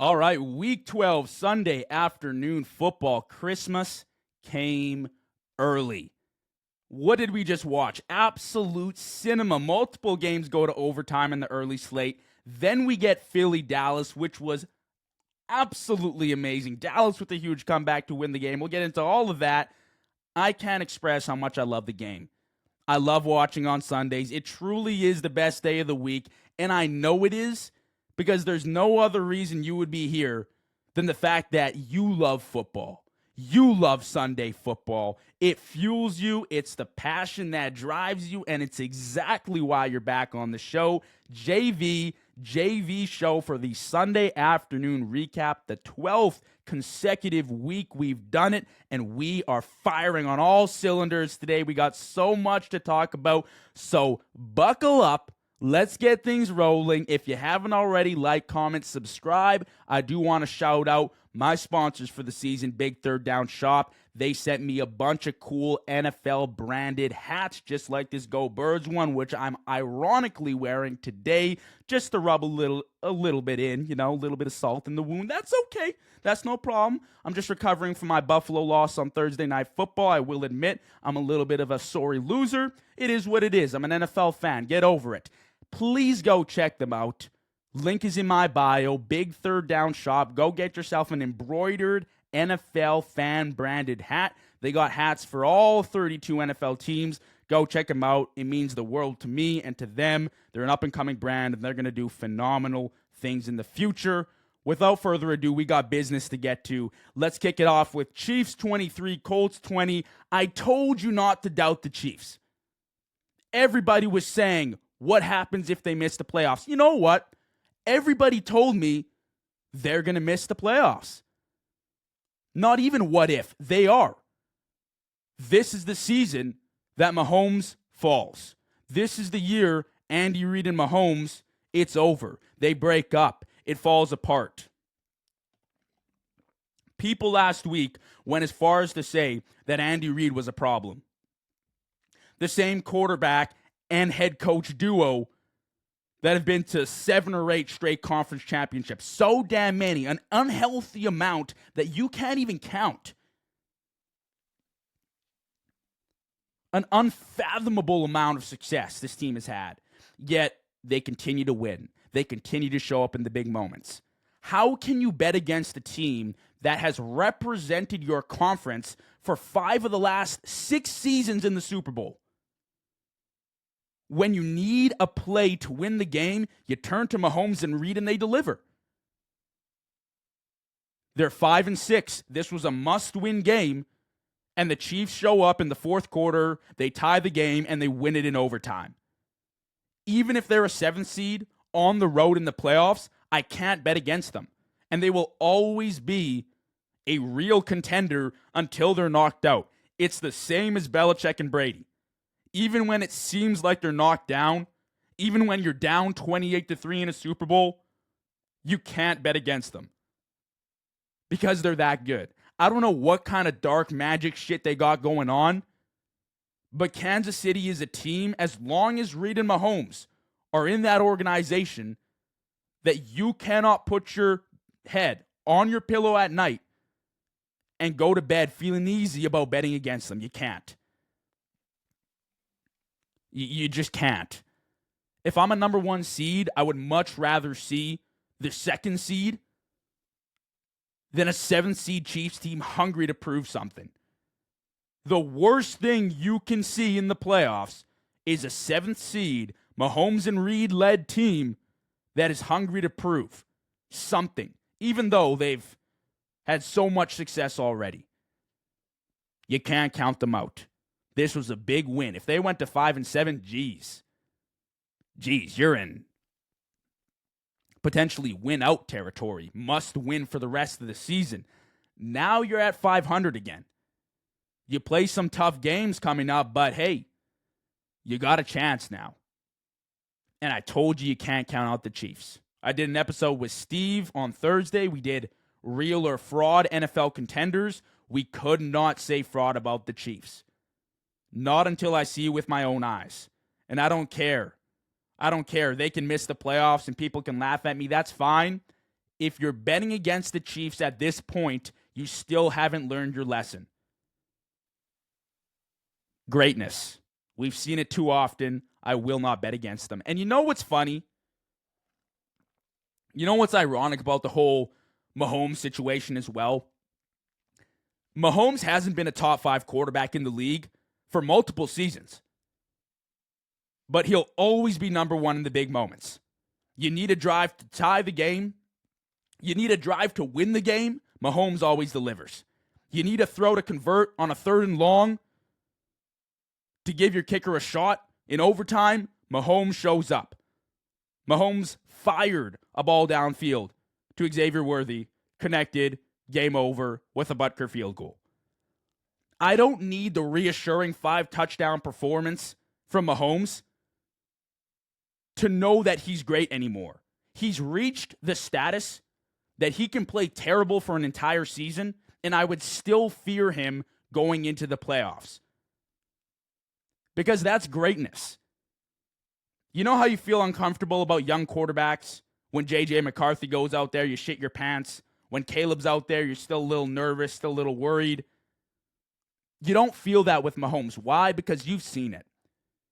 All right, week 12, Sunday afternoon football. Christmas came early. What did we just watch? Absolute cinema. Multiple games go to overtime in the early slate. Then we get Philly Dallas, which was absolutely amazing. Dallas with a huge comeback to win the game. We'll get into all of that. I can't express how much I love the game. I love watching on Sundays. It truly is the best day of the week, and I know it is because there's no other reason you would be here than the fact that you love football. You love Sunday football. It fuels you. It's the passion that drives you, and it's exactly why you're back on the show. JV show for the Sunday afternoon recap, the 12th consecutive week we've done it, and we are firing on all cylinders today. We got so much to talk about, so buckle up. Let's get things rolling. If you haven't already, like, comment, subscribe. I do want to shout out my sponsors for the season, Big Third Down Shop. They sent me a bunch of cool NFL branded hats, just like this Go Birds one, which I'm ironically wearing today, just to rub a little bit in, a little bit of salt in the wound. That's okay. That's no problem. I'm just recovering from my Buffalo loss on Thursday Night Football. I will admit I'm a little bit of a sorry loser. It is what it is. I'm an NFL fan. Get over it. Please go check them out. Link is in my bio. Big Third Down Shop. Go get yourself an embroidered NFL fan branded hat. They got hats for all 32 NFL teams. Go check them out. It means the world to me and to them. They're an up-and-coming brand, and they're going to do phenomenal things in the future. Without further ado, we got business to get to. Let's kick it off with Chiefs 23, Colts 20. I told you not to doubt the Chiefs. Everybody was saying, what happens if they miss the playoffs? You know what? Everybody told me they're going to miss the playoffs. Not even what if. They are. This is the season that Mahomes falls. This is the year Andy Reid and Mahomes, it's over. They break up. It falls apart. People last week went as far as to say that Andy Reid was a problem. The same quarterback and head coach duo that have been to 7 or 8 straight conference championships. So damn many. An unhealthy amount that you can't even count. An unfathomable amount of success this team has had. Yet, they continue to win. They continue to show up in the big moments. How can you bet against a team that has represented your conference for 5 of the last 6 seasons in the Super Bowl? When you need a play to win the game, you turn to Mahomes and Reid and they deliver. They're 5-6. This was a must-win game, and the Chiefs show up in the fourth quarter, they tie the game, and they win it in overtime. Even if they're a 7th seed on the road in the playoffs, I can't bet against them. And they will always be a real contender until they're knocked out. It's the same as Belichick and Brady. Even when it seems like they're knocked down, even when you're down 28-3 in a Super Bowl, you can't bet against them because they're that good. I don't know what kind of dark magic shit they got going on, but Kansas City is a team, as long as Reid and Mahomes are in that organization, that you cannot put your head on your pillow at night and go to bed feeling easy about betting against them. You can't. You just can't. If I'm a number 1 seed, I would much rather see the 2nd seed than a 7th seed Chiefs team hungry to prove something. The worst thing you can see in the playoffs is a 7th seed, Mahomes and Reid-led team that is hungry to prove something, even though they've had so much success already. You can't count them out. This was a big win. If they went to 5-7, geez, you're in potentially win-out territory. Must win for the rest of the season. Now you're at 500 again. You play some tough games coming up, but hey, you got a chance now. And I told you can't count out the Chiefs. I did an episode with Steve on Thursday. We did real or fraud NFL contenders. We could not say fraud about the Chiefs. Not until I see it with my own eyes. And I don't care. They can miss the playoffs and people can laugh at me. That's fine. If you're betting against the Chiefs at this point, you still haven't learned your lesson. Greatness. We've seen it too often. I will not bet against them. And you know what's funny? You know what's ironic about the whole Mahomes situation as well? Mahomes hasn't been a top 5 quarterback in the league for multiple seasons. But he'll always be number 1 in the big moments. You need a drive to tie the game. You need a drive to win the game. Mahomes always delivers. You need a throw to convert on a 3rd and long to give your kicker a shot in overtime. Mahomes shows up. Mahomes fired a ball downfield to Xavier Worthy, connected, game over with a Butker field goal. I don't need the reassuring 5-touchdown performance from Mahomes to know that he's great anymore. He's reached the status that he can play terrible for an entire season, and I would still fear him going into the playoffs. Because that's greatness. You know how you feel uncomfortable about young quarterbacks? When J.J. McCarthy goes out there, you shit your pants. When Caleb's out there, you're still a little nervous, still a little worried. You don't feel that with Mahomes. Why? Because you've seen it.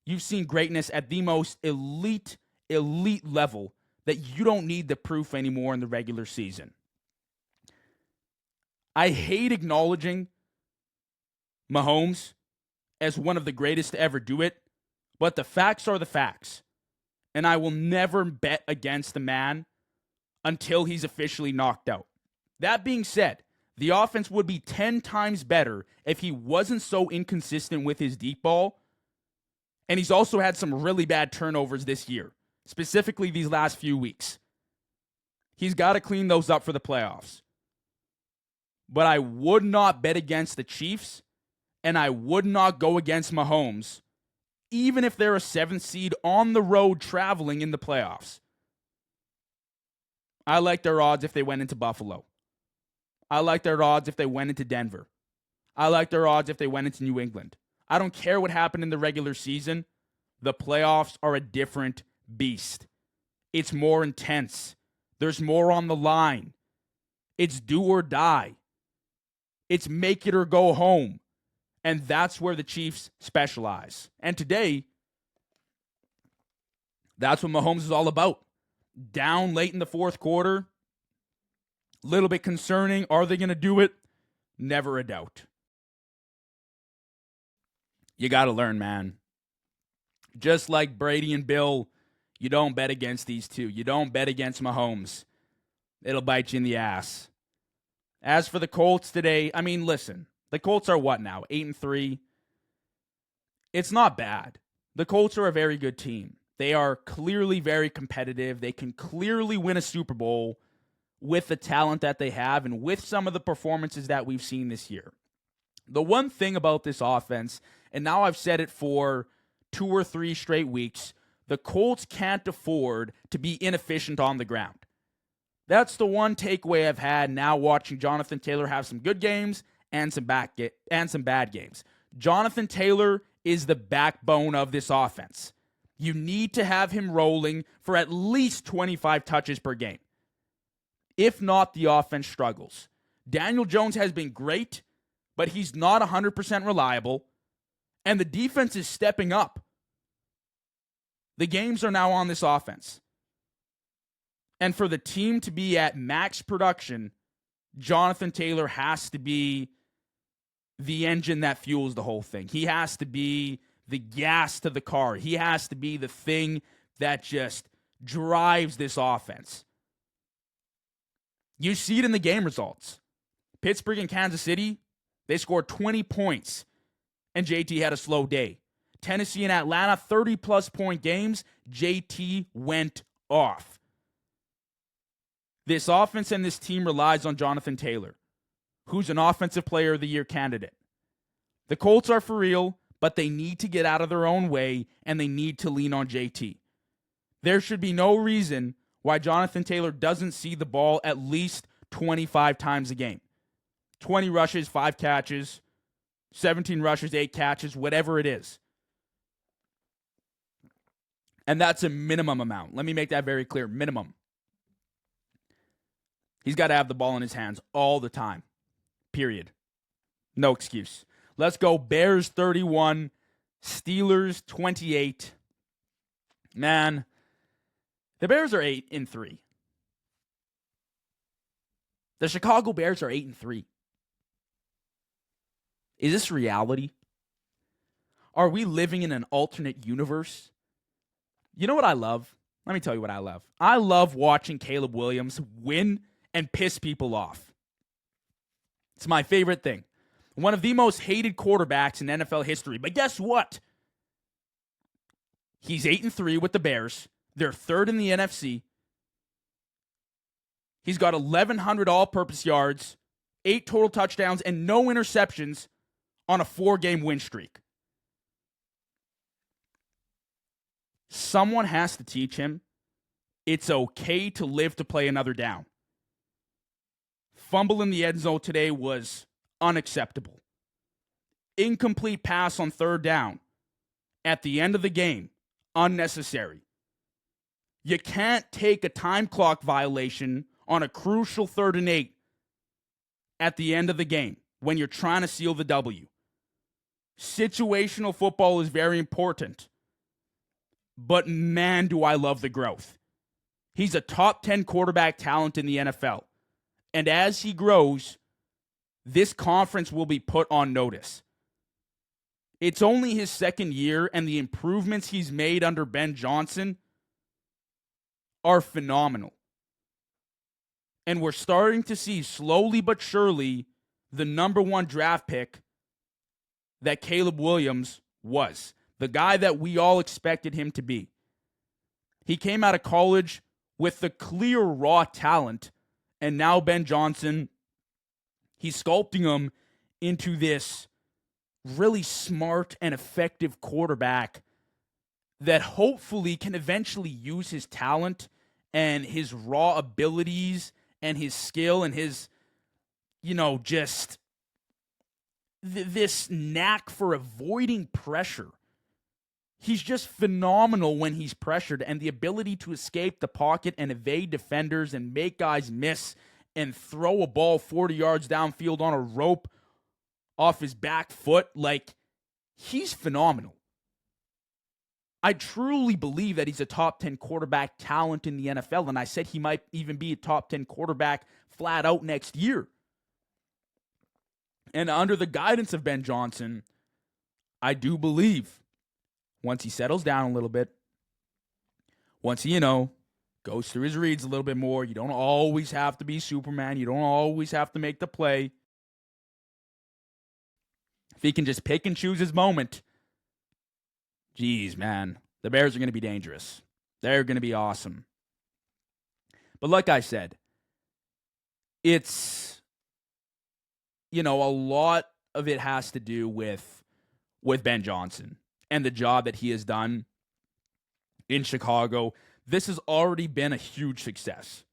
You've seen greatness at the most elite level that you don't need the proof anymore in the regular season. I hate acknowledging Mahomes as one of the greatest to ever do it, but the facts are the facts. And I will never bet against the man until he's officially knocked out. That being said, the offense would be 10 times better if he wasn't so inconsistent with his deep ball. And he's also had some really bad turnovers this year, specifically these last few weeks. He's got to clean those up for the playoffs. But I would not bet against the Chiefs, and I would not go against Mahomes, even if they're a 7th seed on the road traveling in the playoffs. I like their odds if they went into Buffalo. I like their odds if they went into Denver. I like their odds if they went into New England. I don't care what happened in the regular season. The playoffs are a different beast. It's more intense. There's more on the line. It's do or die. It's make it or go home. And that's where the Chiefs specialize. And today, that's what Mahomes is all about. Down late in the 4th quarter. Little bit concerning. Are they going to do it? Never a doubt. You got to learn, man. Just like Brady and Bill, you don't bet against these two. You don't bet against Mahomes. It'll bite you in the ass. As for the Colts today, I mean, listen. The Colts are what now? 8-3? It's not bad. The Colts are a very good team. They are clearly very competitive. They can clearly win a Super Bowl with the talent that they have and with some of the performances that we've seen this year. The one thing about this offense, and now I've said it for 2 or 3 straight weeks, the Colts can't afford to be inefficient on the ground. That's the one takeaway I've had now watching Jonathan Taylor have some good games and some bad games. Jonathan Taylor is the backbone of this offense. You need to have him rolling for at least 25 touches per game. If not, the offense struggles. Daniel Jones has been great, but he's not 100% reliable, and the defense is stepping up. The games are now on this offense. And for the team to be at max production, Jonathan Taylor has to be the engine that fuels the whole thing. He has to be the gas to the car. He has to be the thing that just drives this offense. You see it in the game results. Pittsburgh and Kansas City, they scored 20 points, and JT had a slow day. Tennessee and Atlanta, 30-plus point games, JT went off. This offense and this team relies on Jonathan Taylor, who's an Offensive Player of the Year candidate. The Colts are for real, but they need to get out of their own way, and they need to lean on JT. There should be no reason why Jonathan Taylor doesn't see the ball at least 25 times a game. 20 rushes, 5 catches, 17 rushes, 8 catches, whatever it is. And that's a minimum amount. Let me make that very clear. Minimum. He's got to have the ball in his hands all the time. Period. No excuse. Let's go Bears 31, Steelers 28. Man, the Bears are 8-3. The Chicago Bears are 8-3. Is this reality? Are we living in an alternate universe? You know what I love? Let me tell you what I love. I love watching Caleb Williams win and piss people off. It's my favorite thing. One of the most hated quarterbacks in NFL history. But guess what? He's 8-3 with the Bears. They're third in the NFC. He's got 1,100 all-purpose yards, 8 total touchdowns, and no interceptions on a 4-game win streak. Someone has to teach him it's okay to live to play another down. Fumble in the end zone today was unacceptable. Incomplete pass on third down at the end of the game, unnecessary. You can't take a time clock violation on a crucial 3rd and 8 at the end of the game when you're trying to seal the W. Situational football is very important. But man, do I love the growth. He's a top 10 quarterback talent in the NFL. And as he grows, this conference will be put on notice. It's only his 2nd year, and the improvements he's made under Ben Johnson are phenomenal. And we're starting to see, slowly but surely, the number 1 draft pick that Caleb Williams was. The guy that we all expected him to be. He came out of college with the clear raw talent, and now Ben Johnson, he's sculpting him into this really smart and effective quarterback that hopefully can eventually use his talent and his raw abilities and his skill and his, just this knack for avoiding pressure. He's just phenomenal when he's pressured, and the ability to escape the pocket and evade defenders and make guys miss and throw a ball 40 yards downfield on a rope off his back foot, he's phenomenal. I truly believe that he's a top 10 quarterback talent in the NFL, and I said he might even be a top 10 quarterback flat out next year. And under the guidance of Ben Johnson, I do believe once he settles down a little bit, once he, goes through his reads a little bit more, you don't always have to be Superman. You don't always have to make the play. If he can just pick and choose his moment, geez, man, the Bears are going to be dangerous. They're going to be awesome. But like I said, it's, a lot of it has to do with Ben Johnson and the job that he has done in Chicago. This has already been a huge success.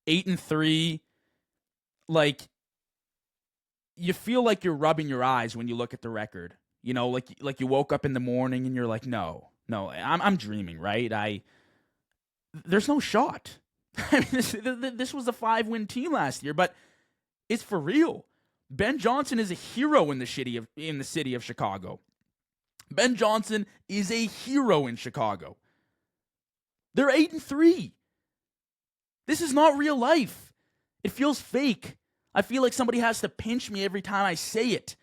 8-3, you feel like you're rubbing your eyes when you look at the record. Like you woke up in the morning and you're like, no, I'm dreaming, right? There's no shot. I mean, this was a 5-win team last year, but it's for real. Ben Johnson is a hero in the city of Chicago. Ben Johnson is a hero in Chicago. They're 8-3. This is not real life. It feels fake. I feel like somebody has to pinch me every time I say it.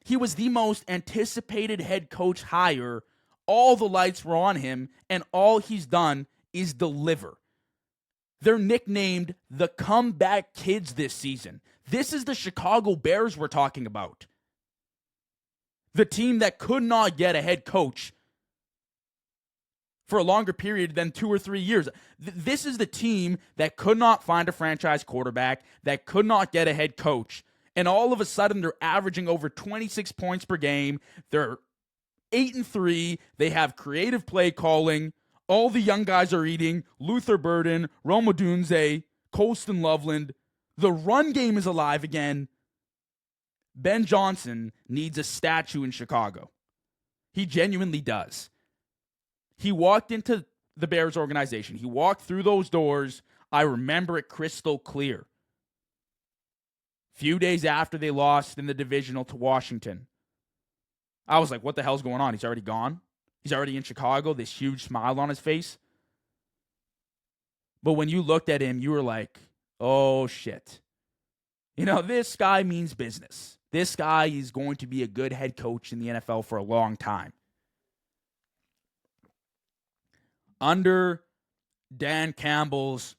He was the most anticipated head coach hire. All the lights were on him, and all he's done is deliver. They're nicknamed the Comeback Kids this season. This is the Chicago Bears we're talking about. The team that could not get a head coach for a longer period than 2 or 3 years. This is the team that could not find a franchise quarterback, that could not get a head coach. And all of a sudden, they're averaging over 26 points per game. They're 8-3. They have creative play calling. All the young guys are eating. Luther Burden, Rome Odunze, Colston Loveland. The run game is alive again. Ben Johnson needs a statue in Chicago. He genuinely does. He walked into the Bears organization. He walked through those doors. I remember it crystal clear. Few days after they lost in the divisional to Washington, I was like, what the hell's going on? He's already gone? He's already in Chicago, this huge smile on his face. But when you looked at him, you were like, oh shit. This guy means business. This guy is going to be a good head coach in the NFL for a long time. Under Dan Campbell's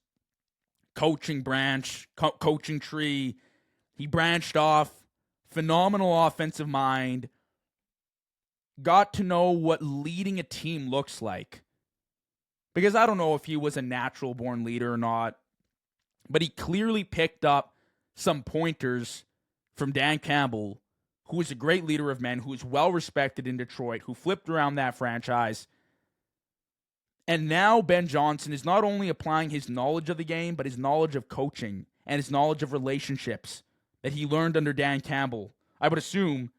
coaching tree, he branched off, phenomenal offensive mind, got to know what leading a team looks like. Because I don't know if he was a natural born leader or not, but he clearly picked up some pointers from Dan Campbell, who is a great leader of men, who is well respected in Detroit, who flipped around that franchise. And now Ben Johnson is not only applying his knowledge of the game, but his knowledge of coaching and his knowledge of relationships that he learned under Dan Campbell, I would assume,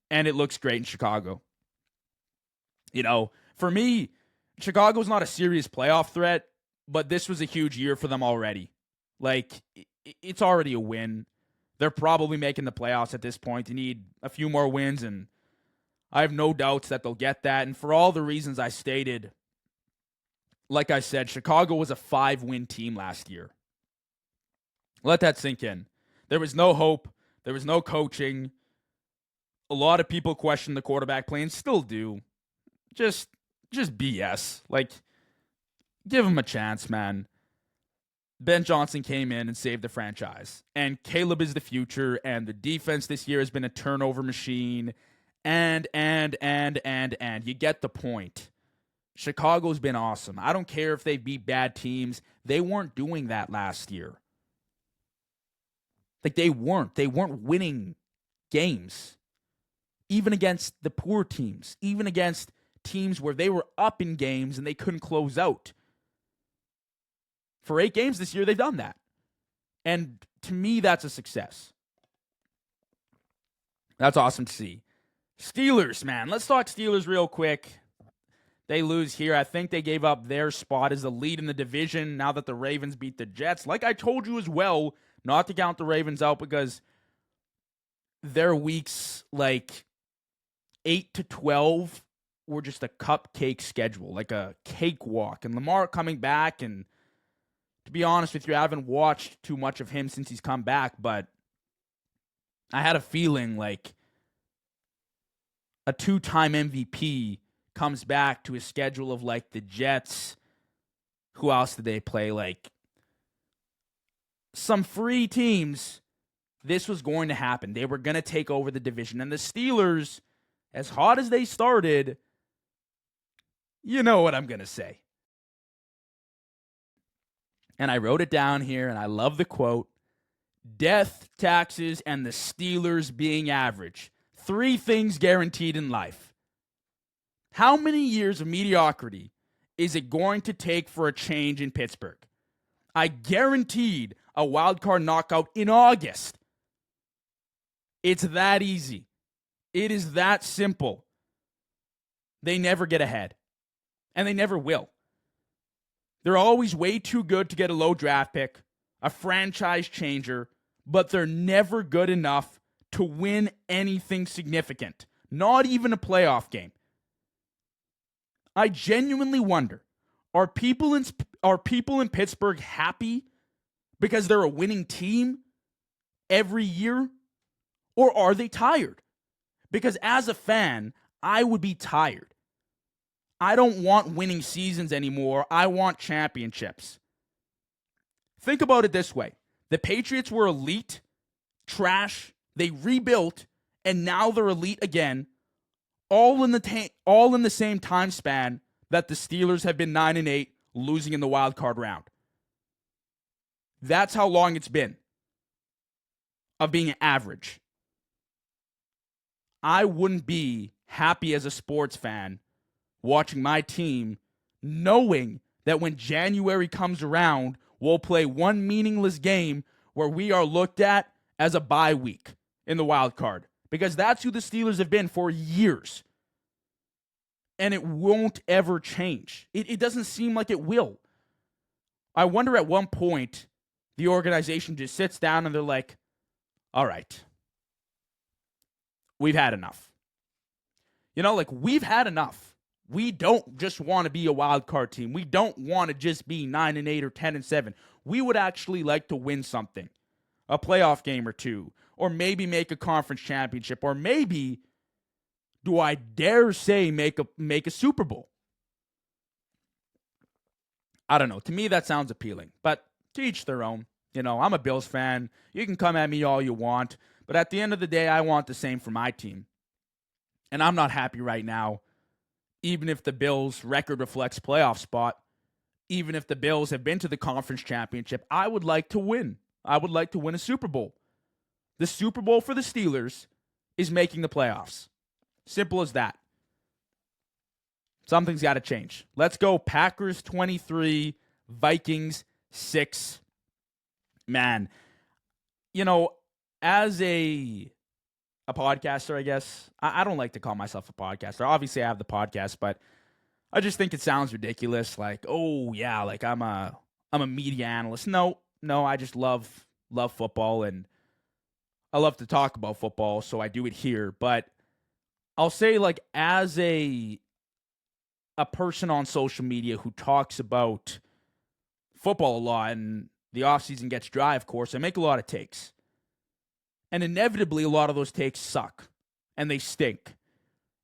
and it looks great in Chicago. For me, Chicago's not a serious playoff threat, but this was a huge year for them already. It's already a win. They're probably making the playoffs at this point. They need a few more wins, and I have no doubts that they'll get that. And for all the reasons I stated, like I said, Chicago was a 5-win team last year. Let that sink in. There was no hope. There was no coaching. A lot of people question the quarterback play and still do. Just BS. Give him a chance, man. Ben Johnson came in and saved the franchise. And Caleb is the future, and the defense this year has been a turnover machine. And. You get the point. Chicago's been awesome. I don't care if they beat bad teams. They weren't doing that last year. They weren't. They weren't winning games. Even against the poor teams. Even against teams where they were up in games and they couldn't close out. For 8 games this year, they've done that. And to me, that's a success. That's awesome to see. Steelers, man. Let's talk Steelers real quick. They lose here. I think they gave up their spot as the lead in the division now that the Ravens beat the Jets. Like I told you as well, not to count the Ravens out because their weeks 8 to 12 were just a cupcake schedule, like a cakewalk. And Lamar coming back, and to be honest with you, I haven't watched too much of him since he's come back, but I had a feeling like a 2-time MVP comes back to a schedule of the Jets. Who else did they play? Some free teams. This was going to happen. They were going to take over the division. And the Steelers, as hot as they started, you know what I'm going to say. And I wrote it down here, and I love the quote. Death, taxes, and the Steelers being average. 3 things guaranteed in life. How many years of mediocrity is it going to take for a change in Pittsburgh? I guaranteed a wild card knockout in August. It's that easy. It is that simple. They never get ahead. And they never will. They're always way too good to get a low draft pick, a franchise changer, but they're never good enough to win anything significant, not even a playoff game. I genuinely wonder, are people in Pittsburgh happy because they're a winning team every year? Or are they tired? Because as a fan, I would be tired. I don't want winning seasons anymore. I want championships. Think about it this way. The Patriots were elite, trash, they rebuilt, and now they're elite again, all in the same time span that the Steelers have been 9-8, losing in the wild card round. That's how long it's been of being average. I wouldn't be happy as a sports fan watching my team knowing that when January comes around, we'll play one meaningless game where we are looked at as a bye week in the wild card. Because that's who the Steelers have been for years. And it won't ever change. It doesn't seem like it will. I wonder at one point the organization just sits down and they're like, all right, we've had enough. We've had enough. We don't just want to be a wild card team. We don't want to just be 9-8 or 10-7. We would actually like to win something, a playoff game or two, or maybe make a conference championship, or maybe, do I dare say, make a Super Bowl. I don't know. To me, that sounds appealing, but to each their own. I'm a Bills fan. You can come at me all you want, but at the end of the day, I want the same for my team. And I'm not happy right now, even if the Bills' record reflects playoff spot, even if the Bills have been to the conference championship. I would like to win. I would like to win a Super Bowl. The Super Bowl for the Steelers is making the playoffs. Simple as that. Something's got to change. Let's go Packers 23, Vikings 6. Man, as a podcaster, I guess, I don't like to call myself a podcaster. Obviously, I have the podcast, but I just think it sounds ridiculous. Like, oh yeah, like I'm a media analyst. No, I just love football, and I love to talk about football, so I do it here. But I'll say, like, as a person on social media who talks about football a lot, and the offseason gets dry, of course, I make a lot of takes. And inevitably, a lot of those takes suck, and they stink.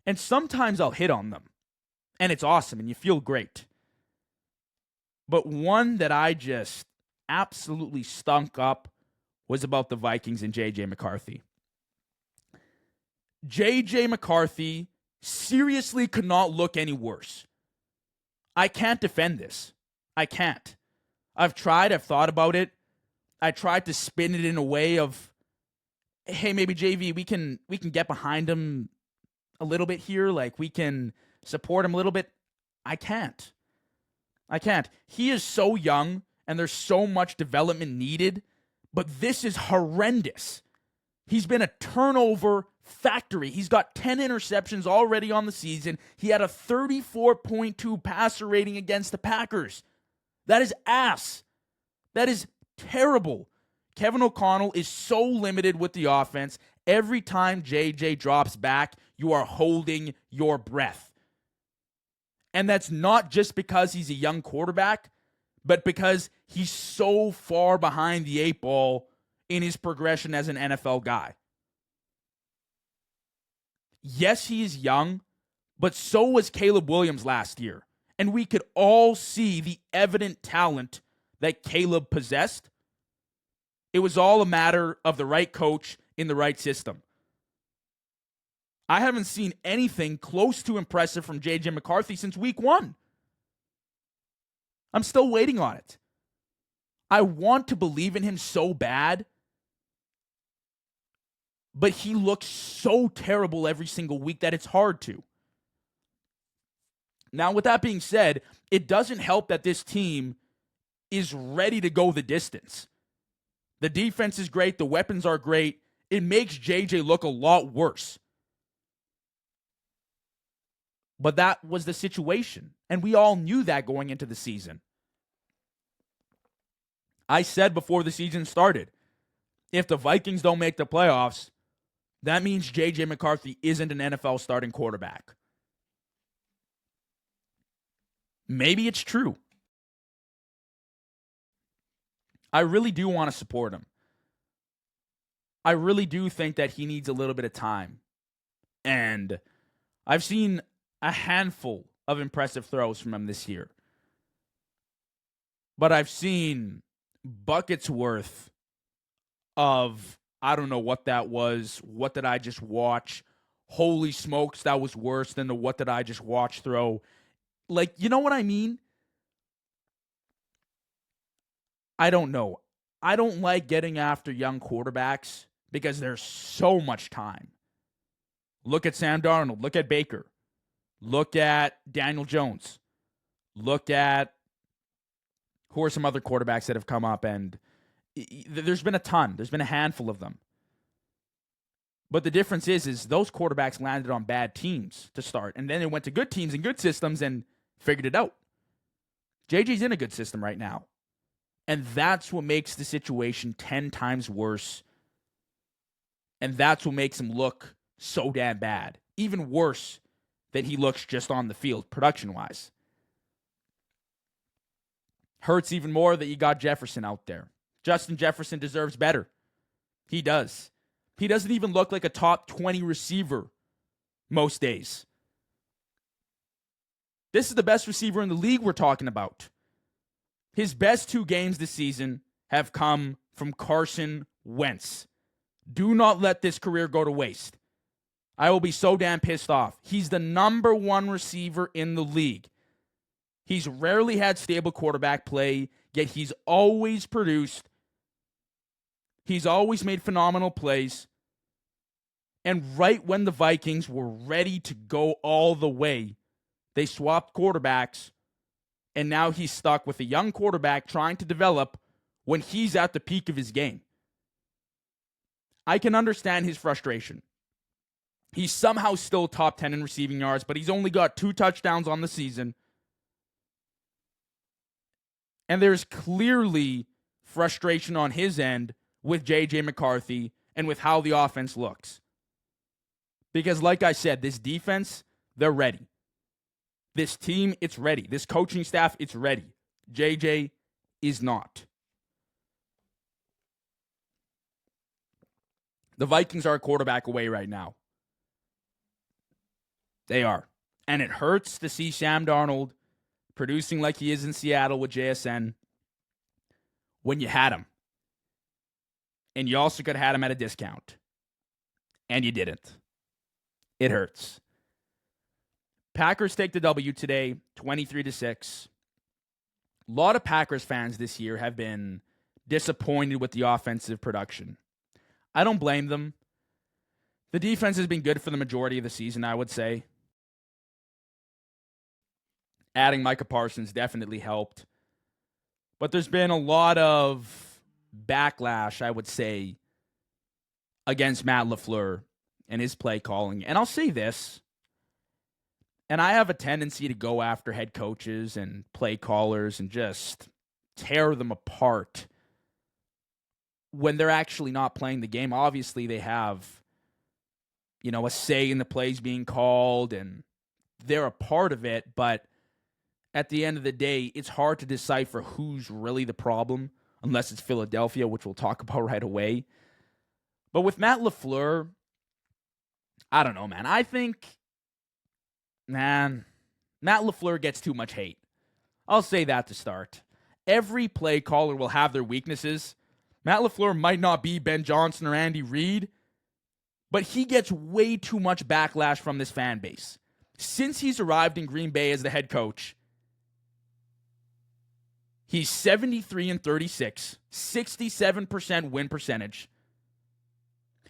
And sometimes I'll hit on them, and it's awesome, and you feel great. But one that I just absolutely stunk up was about the Vikings and J.J. McCarthy. J.J. McCarthy seriously could not look any worse. I can't defend this. I can't. I've tried. I've thought about it. I tried to spin it in a way of, hey, maybe JV, we can get behind him a little bit here. Like, we can support him a little bit. I can't. He is so young, and there's so much development needed, but this is horrendous. He's been a turnover factory. He's got 10 interceptions already on the season. He had a 34.2 passer rating against the Packers. That is ass. That is terrible. Kevin O'Connell is so limited with the offense. Every time JJ drops back, you are holding your breath. And that's not just because he's a young quarterback, but because he's so far behind the eight ball in his progression as an NFL guy. Yes, he is young, but so was Caleb Williams last year. And we could all see the evident talent that Caleb possessed. It was all a matter of the right coach in the right system. I haven't seen anything close to impressive from J.J. McCarthy since week 1. I'm still waiting on it. I want to believe in him so bad, but he looks so terrible every single week that it's hard to. Now, with that being said, it doesn't help that this team is ready to go the distance. The defense is great. The weapons are great. It makes JJ look a lot worse. But that was the situation, and we all knew that going into the season. I said before the season started, if the Vikings don't make the playoffs, that means J.J. McCarthy isn't an NFL starting quarterback. Maybe it's true. I really do want to support him. I really do think that he needs a little bit of time. And I've seen a handful of impressive throws from him this year. But I've seen buckets worth of, I don't know what that was. What did I just watch? Holy smokes, that was worse than the what did I just watch throw. Like, you know what I mean? I don't know. I don't like getting after young quarterbacks because there's so much time. Look at Sam Darnold. Look at Baker. Look at Daniel Jones. Look at who are some other quarterbacks that have come up, and there's been a ton. There's been a handful of them. But the difference is those quarterbacks landed on bad teams to start, and then they went to good teams and good systems and figured it out. JJ's in a good system right now. And that's what makes the situation 10 times worse And that's what makes him look so damn bad. Even worse than he looks just on the field, production-wise. Hurts even more that you got Jefferson out there. Justin Jefferson deserves better. He does. He doesn't even look like a top 20 receiver most days. This is the best receiver in the league we're talking about. His best 2 games this season have come from Carson Wentz. Do not let this career go to waste. I will be so damn pissed off. He's the number 1 receiver in the league. He's rarely had stable quarterback play, yet he's always produced. He's always made phenomenal plays. And right when the Vikings were ready to go all the way, they swapped quarterbacks, and now he's stuck with a young quarterback trying to develop when he's at the peak of his game. I can understand his frustration. He's somehow still top 10 in receiving yards, but he's only got 2 touchdowns on the season. And there's clearly frustration on his end with J.J. McCarthy and with how the offense looks. Because like I said, this defense, they're ready. This team, it's ready. This coaching staff, it's ready. J.J. is not. The Vikings are a quarterback away right now. They are. And it hurts to see Sam Darnold producing like he is in Seattle with JSN when you had him. And you also could have had him at a discount. And you didn't. It hurts. Packers take the W today, 23-6. A lot of Packers fans this year have been disappointed with the offensive production. I don't blame them. The defense has been good for the majority of the season, I would say. Adding Micah Parsons definitely helped. But there's been a lot of backlash, I would say, against Matt LaFleur and his play calling. And I'll say this, and I have a tendency to go after head coaches and play callers and just tear them apart when they're actually not playing the game. Obviously, they have, a say in the plays being called, and they're a part of it, but at the end of the day, it's hard to decipher who's really the problem, unless it's Philadelphia, which we'll talk about right away. But with Matt LaFleur, I don't know, man. I think, Matt LaFleur gets too much hate. I'll say that to start. Every play caller will have their weaknesses. Matt LaFleur might not be Ben Johnson or Andy Reid, but he gets way too much backlash from this fan base. Since he's arrived in Green Bay as the head coach, he's 73-36, 67% win percentage.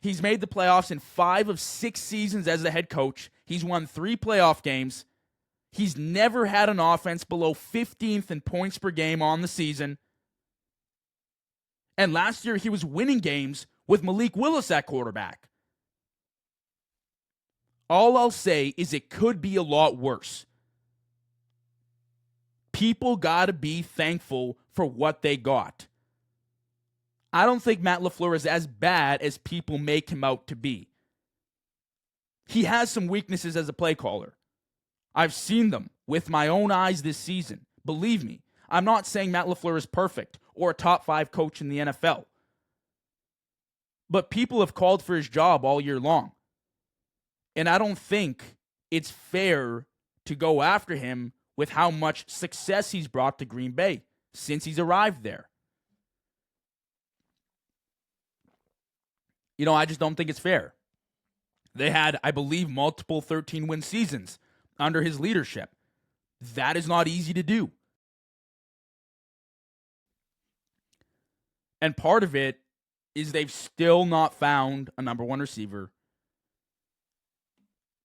He's made the playoffs in 5 of 6 seasons as the head coach. He's won 3 playoff games. He's never had an offense below 15th in points per game on the season. And last year, he was winning games with Malik Willis at quarterback. All I'll say is it could be a lot worse. People got to be thankful for what they got. I don't think Matt LaFleur is as bad as people make him out to be. He has some weaknesses as a play caller. I've seen them with my own eyes this season. Believe me, I'm not saying Matt LaFleur is perfect or a top 5 coach in the NFL. But people have called for his job all year long. And I don't think it's fair to go after him with how much success he's brought to Green Bay since he's arrived there. I just don't think it's fair. They had, I believe, multiple 13-win seasons under his leadership. That is not easy to do. And part of it is they've still not found a number 1 receiver.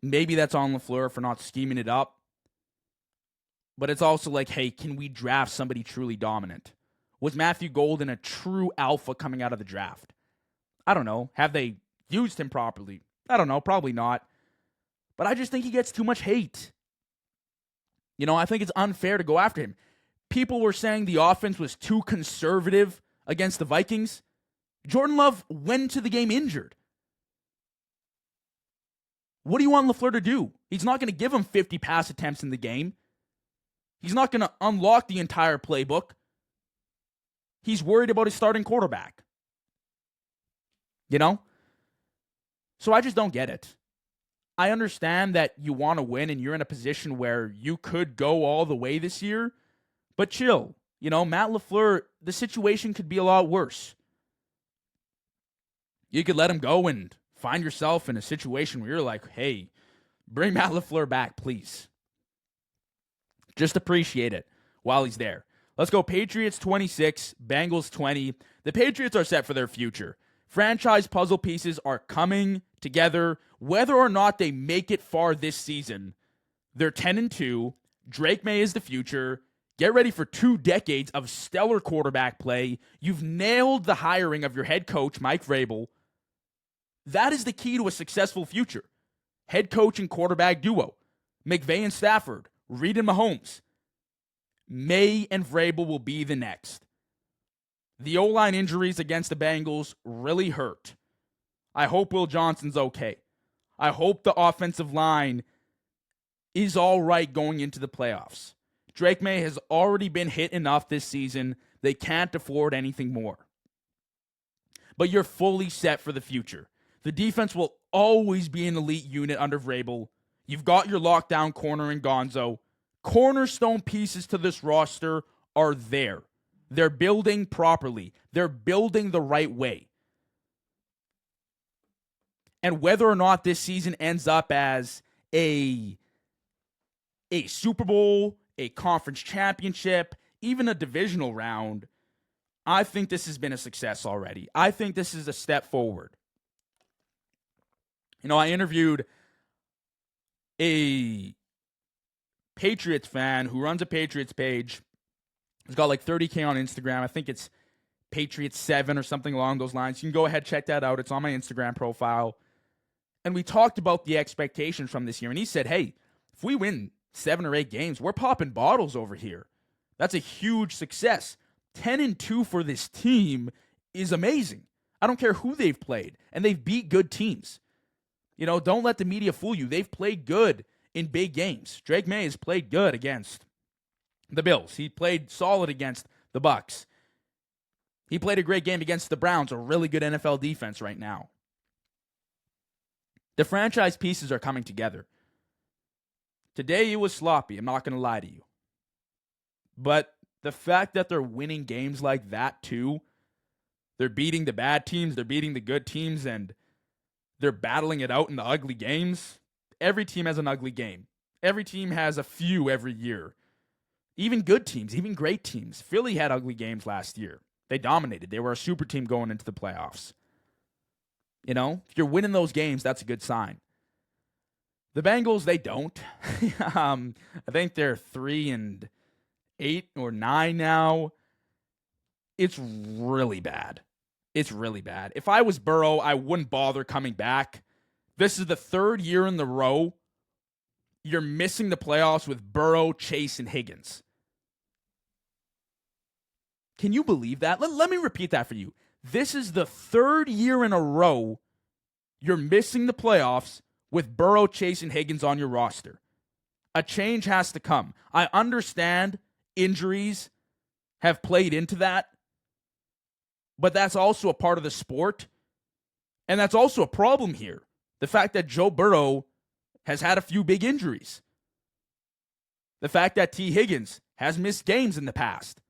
Maybe that's on LaFleur for not scheming it up. But it's also like, hey, can we draft somebody truly dominant? Was Matthew Golden a true alpha coming out of the draft? I don't know. Have they used him properly? I don't know. Probably not. But I just think he gets too much hate. I think it's unfair to go after him. People were saying the offense was too conservative against the Vikings. Jordan Love went to the game injured. What do you want LaFleur to do? He's not going to give him 50 pass attempts in the game. He's not going to unlock the entire playbook. He's worried about his starting quarterback. You know? So I just don't get it. I understand that you want to win and you're in a position where you could go all the way this year, but chill. You know, Matt LaFleur, the situation could be a lot worse. You could let him go and find yourself in a situation where you're like, hey, bring Matt LaFleur back, please. Just appreciate it while he's there. Let's go Patriots 26, Bengals 20. The Patriots are set for their future. Franchise puzzle pieces are coming together. Whether or not they make it far this season, they're 10-2. Drake May is the future. Get ready for 2 decades of stellar quarterback play. You've nailed the hiring of your head coach, Mike Vrabel. That is the key to a successful future. Head coach and quarterback duo. McVay and Stafford. Reed and Mahomes. May and Vrabel will be the next. The O-line injuries against the Bengals really hurt. I hope Will Johnson's okay. I hope the offensive line is all right going into the playoffs. Drake May has already been hit enough this season. They can't afford anything more. But you're fully set for the future. The defense will always be an elite unit under Vrabel. You've got your lockdown corner in Gonzo. Cornerstone pieces to this roster are there. They're building properly. They're building the right way. And whether or not this season ends up as a Super Bowl, a conference championship, even a divisional round, I think this has been a success already. I think this is a step forward. You know, I interviewed a Patriots fan who runs a Patriots page. He's got like 30K on Instagram. I think it's Patriots7 or something along those lines. You can go ahead, check that out. It's on my Instagram profile. And we talked about the expectations from this year. And he said, hey, if we win 7 or 8 games, we're popping bottles over here. That's a huge success. 10-2 for this team is amazing. I don't care who they've played. And they've beat good teams. You know, don't let the media fool you. They've played good in big games. Drake May has played good against the Bills. He played solid against the Bucs. He played a great game against the Browns, a really good NFL defense right now. The franchise pieces are coming together. Today it was sloppy, I'm not going to lie to you. But the fact that they're winning games like that too, they're beating the bad teams, they're beating the good teams, and they're battling it out in the ugly games. Every team has an ugly game. Every team has a few every year. Even good teams, even great teams. Philly had ugly games last year. They dominated. They were a super team going into the playoffs. You know, if you're winning those games, that's a good sign. The Bengals, they don't. I think they're 3-8 or 9 now. It's really bad. It's really bad. If I was Burrow, I wouldn't bother coming back. This is the 3rd year in the row you're missing the playoffs with Burrow, Chase, and Higgins. Can you believe that? Let me repeat that for you. This is the 3rd year in a row you're missing the playoffs with Burrow, Chase, and Higgins on your roster. A change has to come. I understand injuries have played into that, but that's also a part of the sport, and that's also a problem here. The fact that Joe Burrow has had a few big injuries. The fact that T. Higgins has missed games in the past.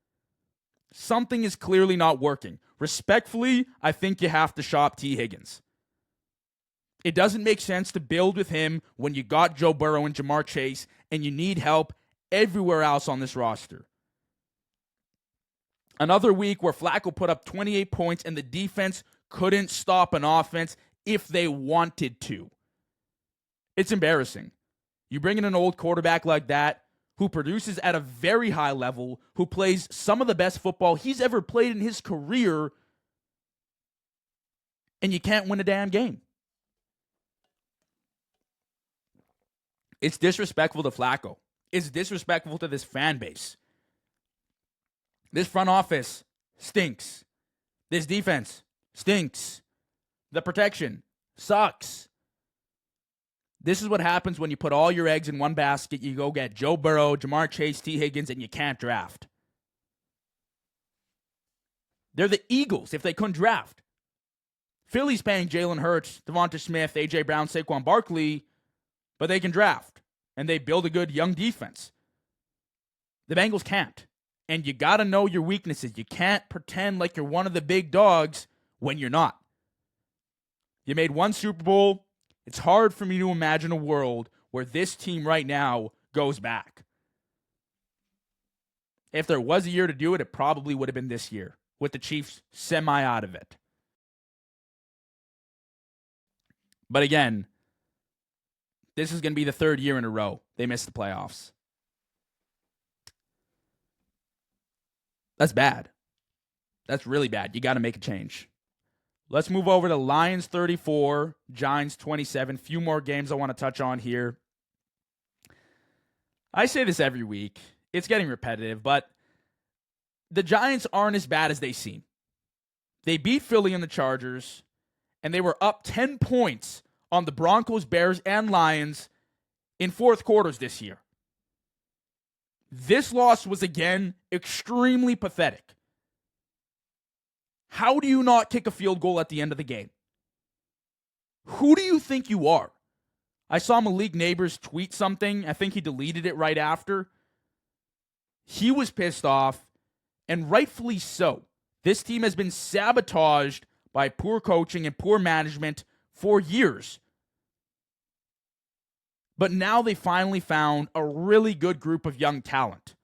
Something is clearly not working. Respectfully, I think you have to shop T. Higgins. It doesn't make sense to build with him when you got Joe Burrow and Jamar Chase and you need help everywhere else on this roster. Another week where Flacco put up 28 points and the defense couldn't stop an offense if they wanted to. It's embarrassing. You bring in an old quarterback like that who produces at a very high level, who plays some of the best football he's ever played in his career, and you can't win a damn game. It's disrespectful to Flacco. It's disrespectful to this fan base. This front office stinks. This defense stinks. The protection sucks. This is what happens when you put all your eggs in one basket. You go get Joe Burrow, Jamar Chase, T. Higgins, and you can't draft. They're the Eagles if they couldn't draft. Philly's paying Jalen Hurts, Devonta Smith, A.J. Brown, Saquon Barkley, but they can draft, and they build a good young defense. The Bengals can't, and you got to know your weaknesses. You can't pretend like you're one of the big dogs when you're not. You made one Super Bowl. It's hard for me to imagine a world where this team right now goes back. If there was a year to do it, it probably would have been this year, with the Chiefs semi out of it. But again, this is going to be the third year in a row they missed the playoffs. That's bad. That's really bad. You got to make a change. Let's move over to Lions 34, Giants 27. Few more games I want to touch on here. I say this every week. It's getting repetitive, but the Giants aren't as bad as they seem. They beat Philly and the Chargers, and they were up 10 points on the Broncos, Bears, and Lions in fourth quarters this year. This loss was, again, extremely pathetic. How do you not kick a field goal at the end of the game? Who do you think you are? I saw Malik Neighbors tweet something. I think he deleted it right after. He was pissed off, and rightfully so. This team has been sabotaged by poor coaching and poor management for years. But now they finally found a really good group of young talent.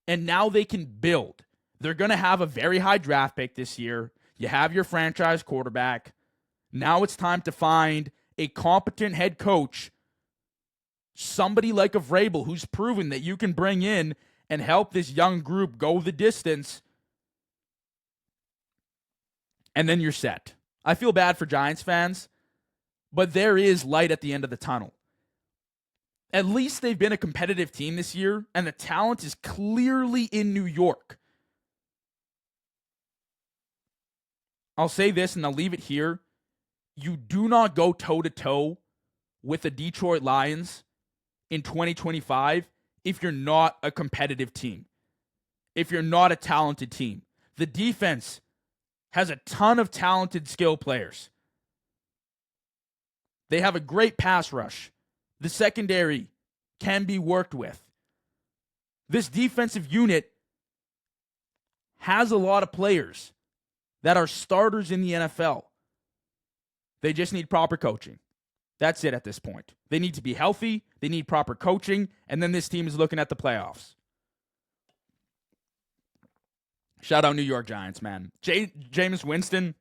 And now they can build. They're going to have a very high draft pick this year. You have your franchise quarterback. Now it's time to find a competent head coach, somebody like a Vrabel who's proven that you can bring in and help this young group go the distance. And then you're set. I feel bad for Giants fans, but there is light at the end of the tunnel. At least they've been a competitive team this year, and the talent is clearly in New York. I'll say this, and I'll leave it here. You do not go toe-to-toe with the Detroit Lions in 2025 if you're not a competitive team, if you're not a talented team. The defense has a ton of talented skill players. They have a great pass rush. The secondary can be worked with. This defensive unit has a lot of players that are starters in the NFL. They just need proper coaching. That's it at this point. They need to be healthy, they need proper coaching, and then this team is looking at the playoffs. Shout out New York Giants, man. Jameis Winston,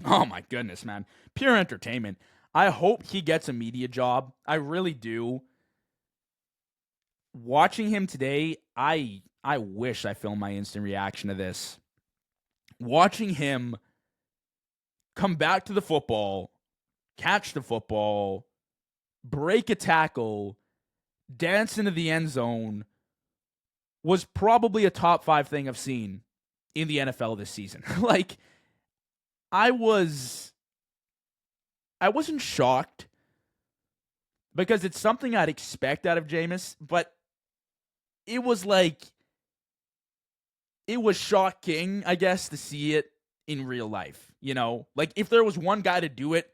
oh my goodness, man. Pure entertainment. I hope he gets a media job. I really do. Watching him today, I wish I filmed my instant reaction to this. Watching him come back to the football, catch the football, break a tackle, dance into the end zone was probably a top 5 thing I've seen in the NFL this season. I wasn't shocked because it's something I'd expect out of Jameis, but it was shocking, I guess, to see it in real life. You know, if there was one guy to do it,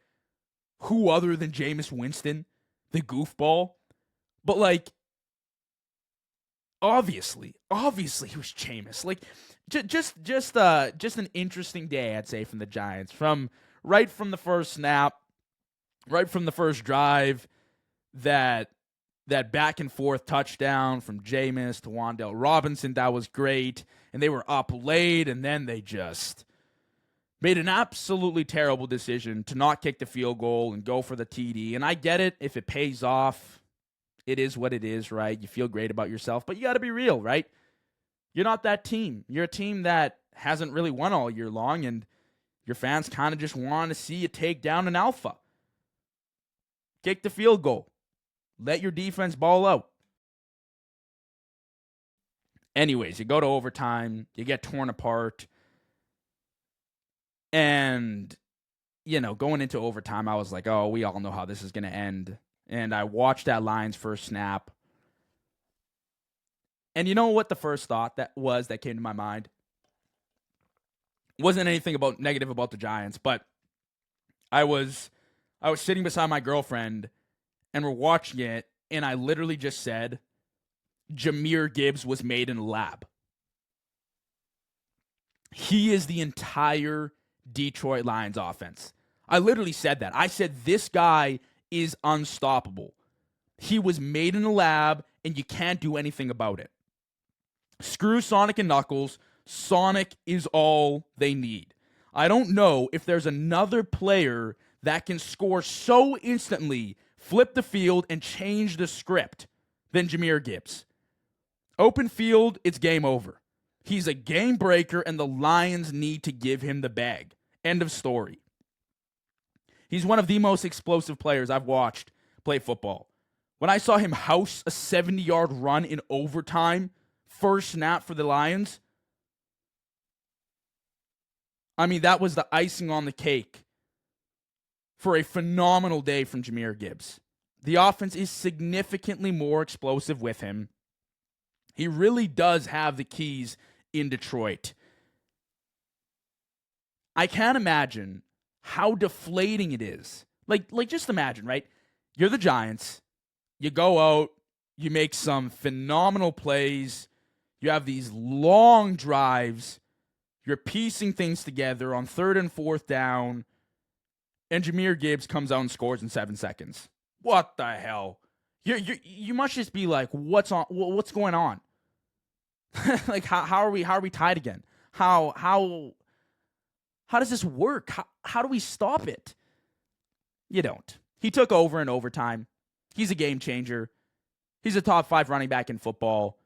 who other than Jameis Winston, the goofball? But obviously it was Jameis. Just an interesting day, I'd say, from the Giants. Right from the first snap, right from the first drive, that back and forth touchdown from Jameis to Wan'Dale Robinson, that was great. And they were up late, and then they just made an absolutely terrible decision to not kick the field goal and go for the TD. And I get it. If it pays off, it is what it is, right? You feel great about yourself, but you got to be real, right? You're not that team. You're a team that hasn't really won all year long, and your fans kind of just want to see you take down an alpha. Kick the field goal. Let your defense ball out. Anyways, you go to overtime. You get torn apart. And, going into overtime, I was like, oh, we all know how this is going to end. and I watched that Lions first snap. And you know what the first thought that came to my mind? Wasn't anything negative about the Giants, but I was sitting beside my girlfriend and we're watching it, and I literally just said, Jahmyr Gibbs was made in a lab. He is the entire Detroit Lions offense. I literally said that. I said, this guy is unstoppable. He was made in a lab, and you can't do anything about it. Screw Sonic and Knuckles. Sonic is all they need. I don't know if there's another player that can score so instantly, flip the field, and change the script than Jahmyr Gibbs. Open field, it's game over. He's a game breaker, and the Lions need to give him the bag. End of story. He's one of the most explosive players I've watched play football. When I saw him house a 70-yard run in overtime, first snap for the Lions, I mean, that was the icing on the cake for a phenomenal day from Jahmyr Gibbs. The offense is significantly more explosive with him. He really does have the keys in Detroit. I can't imagine how deflating it is. Like just imagine, right? You're the Giants. You go out. You make some phenomenal plays. You have these long drives. You're piecing things together on 3rd and 4th down. And Jahmyr Gibbs comes out and scores in 7 seconds. What the hell? You must just be like, what's going on? Like how are we tied again? How does this work? How do we stop it? You don't. He took over in overtime. He's a game changer. He's a top 5 running back in football.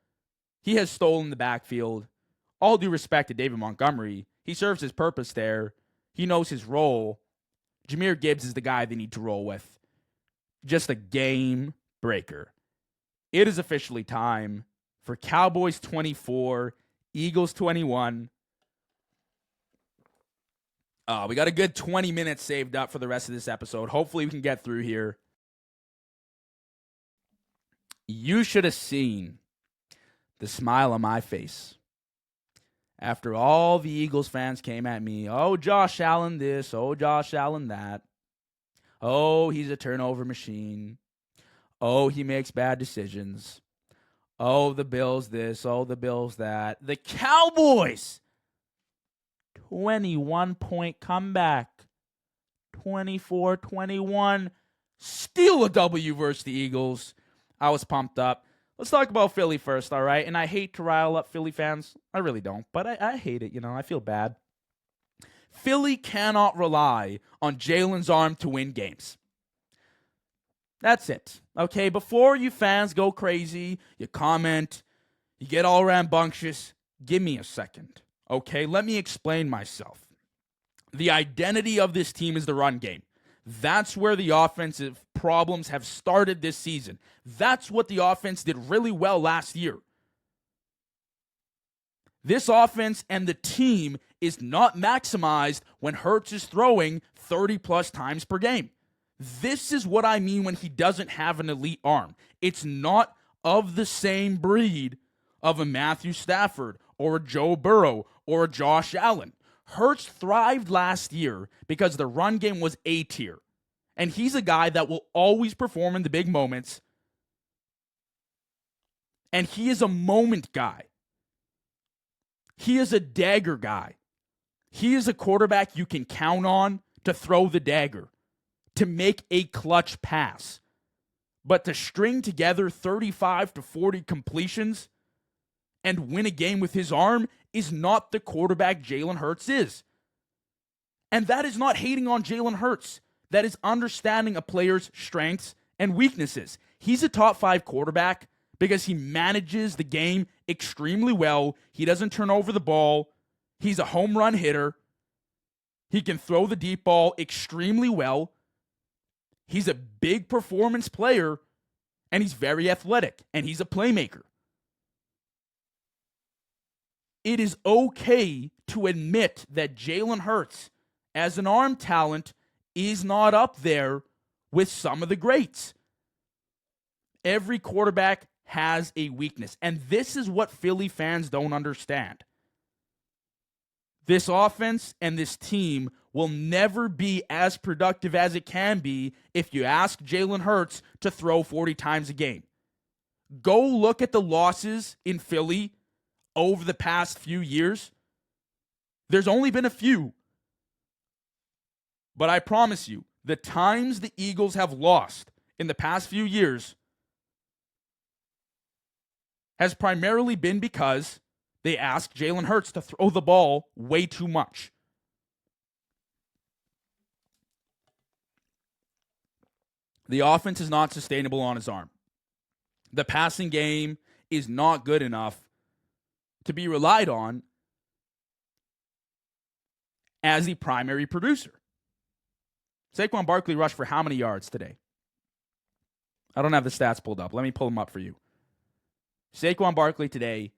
He has stolen the backfield. All due respect to David Montgomery, he serves his purpose there. He knows his role. Jahmyr Gibbs is the guy they need to roll with. Just a game breaker. It is officially time for Cowboys 24, Eagles 21. We got a good 20 minutes saved up for the rest of this episode. Hopefully we can get through here. You should have seen the smile on my face after all the Eagles fans came at me. Oh, Josh Allen this. Oh, Josh Allen that. Oh, he's a turnover machine. Oh, he makes bad decisions. Oh, the Bills this. Oh, the Bills that. The Cowboys! 21-point comeback. 24-21. Steal a W versus the Eagles. I was pumped up. Let's talk about Philly first, all right? And I hate to rile up Philly fans. I really don't, but I hate it, I feel bad. Philly cannot rely on Jalen's arm to win games. That's it, okay? Before you fans go crazy, you comment, you get all rambunctious, give me a second, okay? Let me explain myself. The identity of this team is the run game. That's where the offensive problems have started this season. That's what the offense did really well last year. This offense and the team is not maximized when Hurts is throwing 30-plus times per game. This is what I mean when he doesn't have an elite arm. It's not of the same breed of a Matthew Stafford or a Joe Burrow or a Josh Allen. Hurts thrived last year because the run game was A tier. And he's a guy that will always perform in the big moments. And he is a moment guy. He is a dagger guy. He is a quarterback you can count on to throw the dagger, to make a clutch pass. But to string together 35 to 40 completions and win a game with his arm is not the quarterback Jalen Hurts is. And that is not hating on Jalen Hurts. That is understanding a player's strengths and weaknesses. He's a top 5 quarterback because he manages the game extremely well. He doesn't turn over the ball. He's a home run hitter. He can throw the deep ball extremely well. He's a big performance player, and he's very athletic, and he's a playmaker. It is okay to admit that Jalen Hurts, as an arm talent, is not up there with some of the greats. Every quarterback has a weakness. And this is what Philly fans don't understand. This offense and this team will never be as productive as it can be if you ask Jalen Hurts to throw 40 times a game. Go look at the losses in Philly over the past few years. There's only been a few. But I promise you, the times the Eagles have lost in the past few years has primarily been because they asked Jalen Hurts to throw the ball way too much. The offense is not sustainable on his arm. The passing game is not good enough to be relied on as the primary producer. Saquon Barkley rushed for how many yards today? I don't have the stats pulled up. Let me pull them up for you. Saquon Barkley today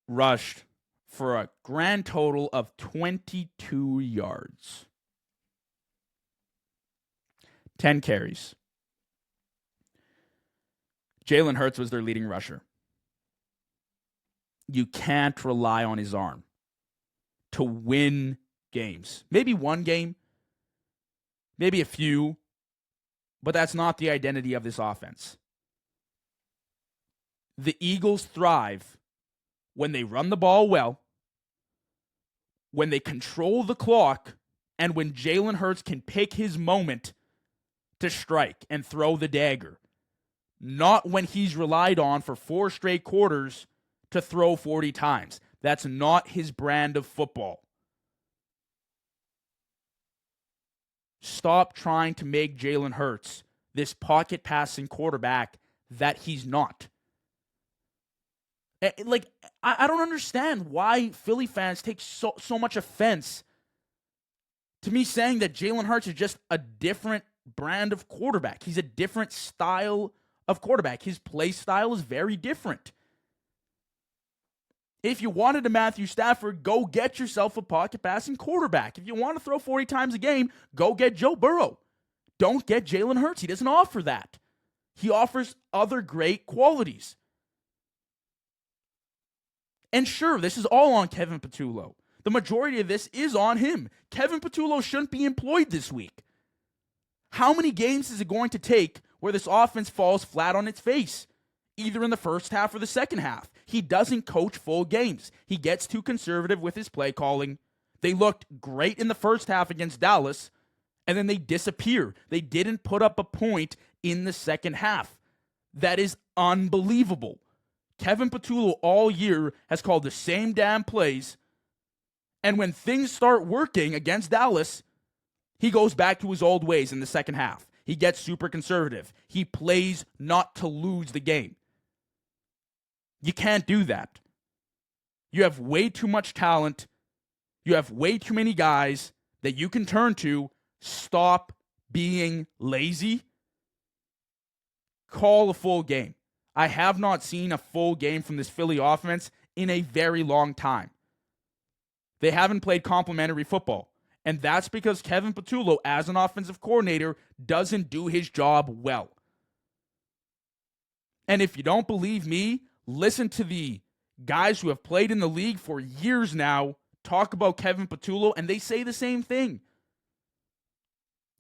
rushed for a grand total of 22 yards. 10 carries. Jalen Hurts was their leading rusher. You can't rely on his arm to win games. Maybe one game, maybe a few, but that's not the identity of this offense. The Eagles thrive when they run the ball well, when they control the clock, and when Jalen Hurts can pick his moment to strike and throw the dagger. Not when he's relied on for 4 straight quarters to throw 40 times. That's not his brand of football. Stop trying to make Jalen Hurts this pocket passing quarterback that he's not. I don't understand why Philly fans take so much offense to me saying that Jalen Hurts is just a different brand of quarterback. He's a different style of quarterback. His play style is very different. If you wanted a Matthew Stafford, go get yourself a pocket passing quarterback. If you want to throw 40 times a game, go get Joe Burrow. Don't get Jalen Hurts. He doesn't offer that. He offers other great qualities. And sure, this is all on Kevin Patullo. The majority of this is on him. Kevin Patullo shouldn't be employed this week. How many games is it going to take where this offense falls flat on its face? Either in the first half or the second half. He doesn't coach full games. He gets too conservative with his play calling. They looked great in the first half against Dallas, and then they disappear. They didn't put up a point in the second half. That is unbelievable. Kevin Patullo all year has called the same damn plays, and when things start working against Dallas, he goes back to his old ways in the second half. He gets super conservative. He plays not to lose the game. You can't do that. You have way too much talent. You have way too many guys that you can turn to. Stop being lazy. Call a full game. I have not seen a full game from this Philly offense in a very long time. They haven't played complementary football. And that's because Kevin Patullo, as an offensive coordinator, doesn't do his job well. And if you don't believe me, listen to the guys who have played in the league for years now talk about Kevin Patullo, and they say the same thing.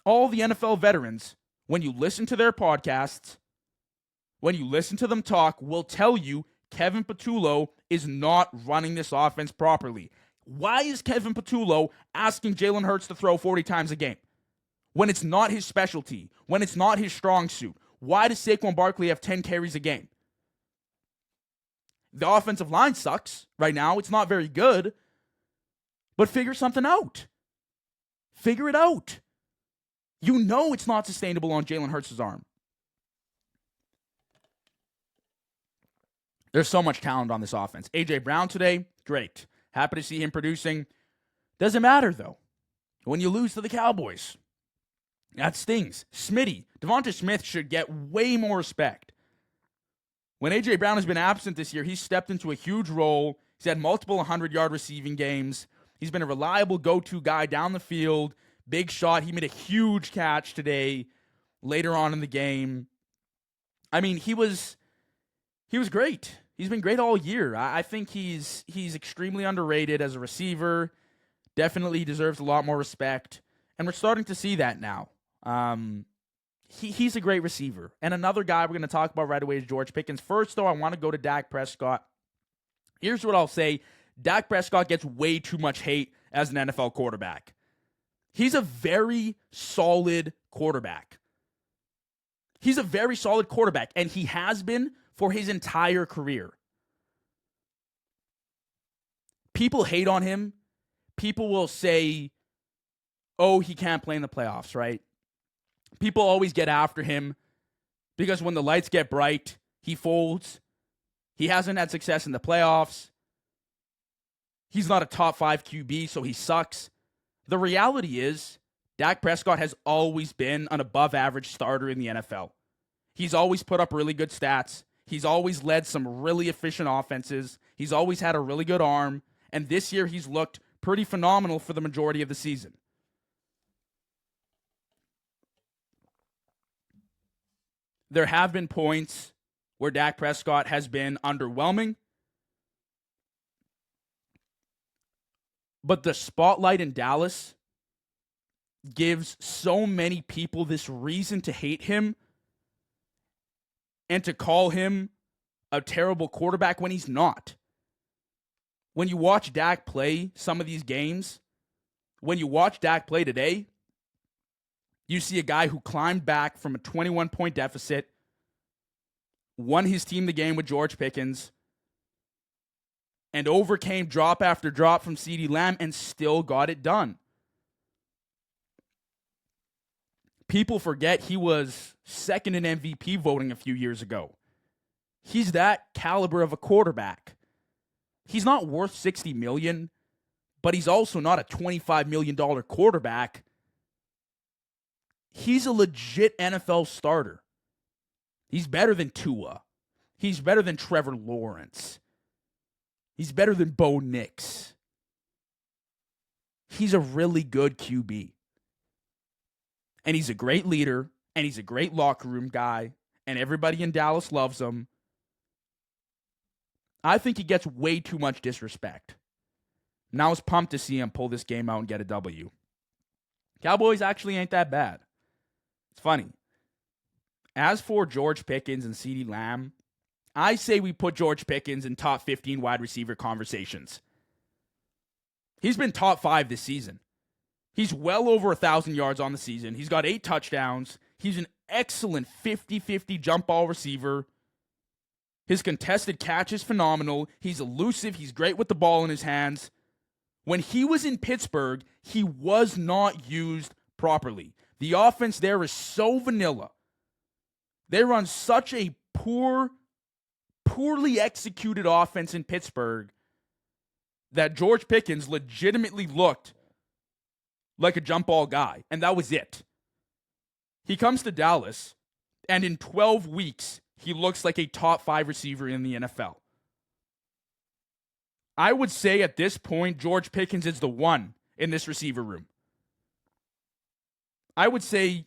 All the NFL veterans, when you listen to their podcasts, when you listen to them talk, will tell you Kevin Patullo is not running this offense properly. Why is Kevin Patullo asking Jalen Hurts to throw 40 times a game when it's not his specialty, when it's not his strong suit? Why does Saquon Barkley have 10 carries a game? The offensive line sucks right now. It's not very good. But figure something out. Figure it out. You know it's not sustainable on Jalen Hurts' arm. There's so much talent on this offense. A.J. Brown today, great. Happy to see him producing. Doesn't matter, though, when you lose to the Cowboys. That stings. Smitty, Devonta Smith should get way more respect. When A.J. Brown has been absent this year, he's stepped into a huge role. He's had multiple 100-yard receiving games. He's been a reliable go-to guy down the field. Big shot. He made a huge catch today, later on in the game. I mean, he was great. He's been great all year. I think he's extremely underrated as a receiver. Definitely deserves a lot more respect, and we're starting to see that now. He's a great receiver. And another guy we're going to talk about right away is George Pickens. First, though, I want to go to Dak Prescott. Here's what I'll say. Dak Prescott gets way too much hate as an NFL quarterback. He's a very solid quarterback. He's a very solid quarterback, and he has been for his entire career. People hate on him. People will say, oh, he can't play in the playoffs, right? People always get after him because when the lights get bright, he folds. He hasn't had success in the playoffs. He's not a top 5 QB, so he sucks. The reality is, Dak Prescott has always been an above-average starter in the NFL. He's always put up really good stats. He's always led some really efficient offenses. He's always had a really good arm. And this year, he's looked pretty phenomenal for the majority of the season. There have been points where Dak Prescott has been underwhelming. But the spotlight in Dallas gives so many people this reason to hate him and to call him a terrible quarterback when he's not. When you watch Dak play some of these games, when you watch Dak play today, you see a guy who climbed back from a 21-point deficit, won his team the game with George Pickens, and overcame drop after drop from CeeDee Lamb and still got it done. People forget he was second in MVP voting a few years ago. He's that caliber of a quarterback. He's not worth $60 million, but he's also not a $25 million quarterback. He's a legit NFL starter. He's better than Tua. He's better than Trevor Lawrence. He's better than Bo Nix. He's a really good QB. And he's a great leader, and he's a great locker room guy, and everybody in Dallas loves him. I think he gets way too much disrespect. And I was pumped to see him pull this game out and get a W. Cowboys actually ain't that bad. It's funny. As for George Pickens and CeeDee Lamb, I say we put George Pickens in top 15 wide receiver conversations. He's been top 5 this season. He's well over 1,000 yards on the season. He's got 8 touchdowns. He's an excellent 50-50 jump ball receiver. His contested catch is phenomenal. He's elusive. He's great with the ball in his hands. When he was in Pittsburgh, he was not used properly. The offense there is so vanilla. They run such a poorly executed offense in Pittsburgh that George Pickens legitimately looked like a jump ball guy, and that was it. He comes to Dallas, and in 12 weeks, he looks like a top 5 receiver in the NFL. I would say at this point, George Pickens is the one in this receiver room. I would say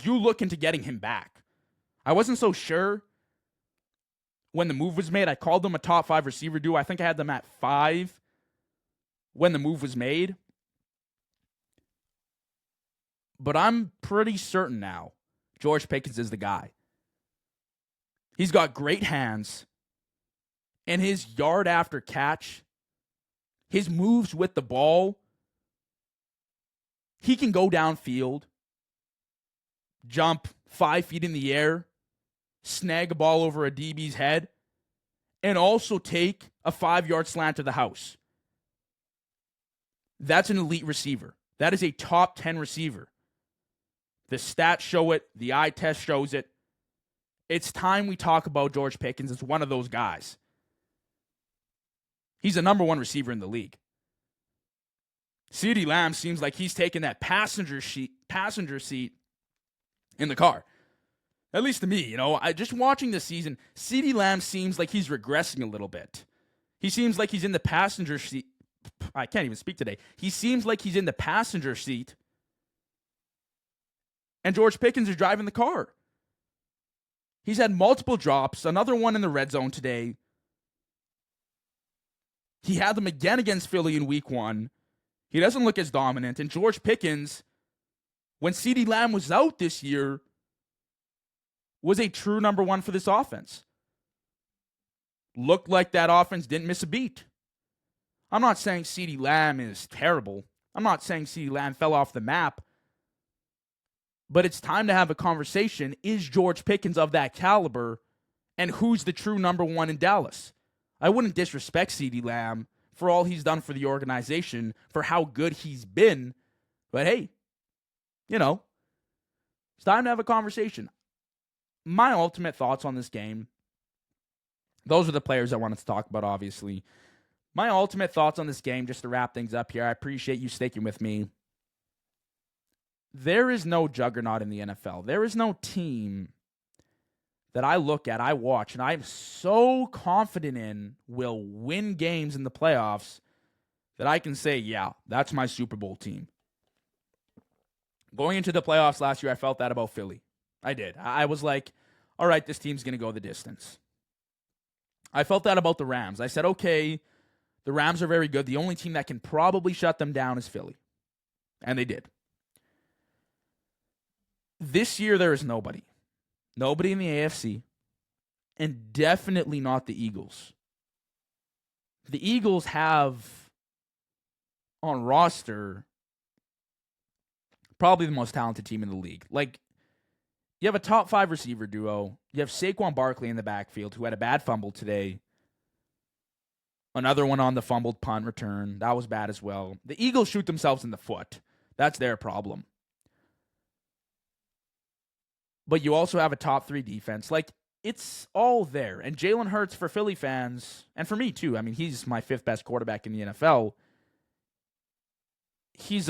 you look into getting him back. I wasn't so sure when the move was made. I called them a top 5 receiver duo. I think I had them at 5 when the move was made. But I'm pretty certain now George Pickens is the guy. He's got great hands, and his yard after catch, his moves with the ball, he can go downfield, jump 5 feet in the air, snag a ball over a DB's head, and also take a 5-yard slant to the house. That's an elite receiver. That is a top 10 receiver. The stats show it. The eye test shows it. It's time we talk about George Pickens as one of those guys. He's the number 1 receiver in the league. CeeDee Lamb seems like he's taking that passenger seat in the car. At least to me, just watching this season, CeeDee Lamb seems like he's regressing a little bit. He seems like he's in the passenger seat. I can't even speak today. He seems like he's in the passenger seat, and George Pickens is driving the car. He's had multiple drops, another one in the red zone today. He had them again against Philly in week 1. He doesn't look as dominant. And George Pickens, when CeeDee Lamb was out this year, was a true number 1 for this offense. Looked like that offense didn't miss a beat. I'm not saying CeeDee Lamb is terrible. I'm not saying CeeDee Lamb fell off the map. But it's time to have a conversation. Is George Pickens of that caliber? And who's the true number 1 in Dallas? I wouldn't disrespect CeeDee Lamb for all he's done for the organization, for how good he's been. But hey, it's time to have a conversation. My ultimate thoughts on this game, those are the players I wanted to talk about, obviously. My ultimate thoughts on this game, just to wrap things up here, I appreciate you sticking with me. There is no juggernaut in the NFL. There is no team that I look at, I watch, and I'm so confident in will win games in the playoffs that I can say, yeah, that's my Super Bowl team. Going into the playoffs last year, I felt that about Philly. I did. I was like, all right, this team's going to go the distance. I felt that about the Rams. I said, okay, the Rams are very good. The only team that can probably shut them down is Philly. And they did. This year, there is nobody. Nobody in the AFC. And definitely not the Eagles. The Eagles have, on roster, probably the most talented team in the league. Like, you have a top 5 receiver duo. You have Saquon Barkley in the backfield, who had a bad fumble today. Another one on the fumbled punt return. That was bad as well. The Eagles shoot themselves in the foot. That's their problem. But you also have a top 3 defense. Like, it's all there. And Jalen Hurts, for Philly fans, and for me too, I mean, he's my 5th best quarterback in the NFL. He's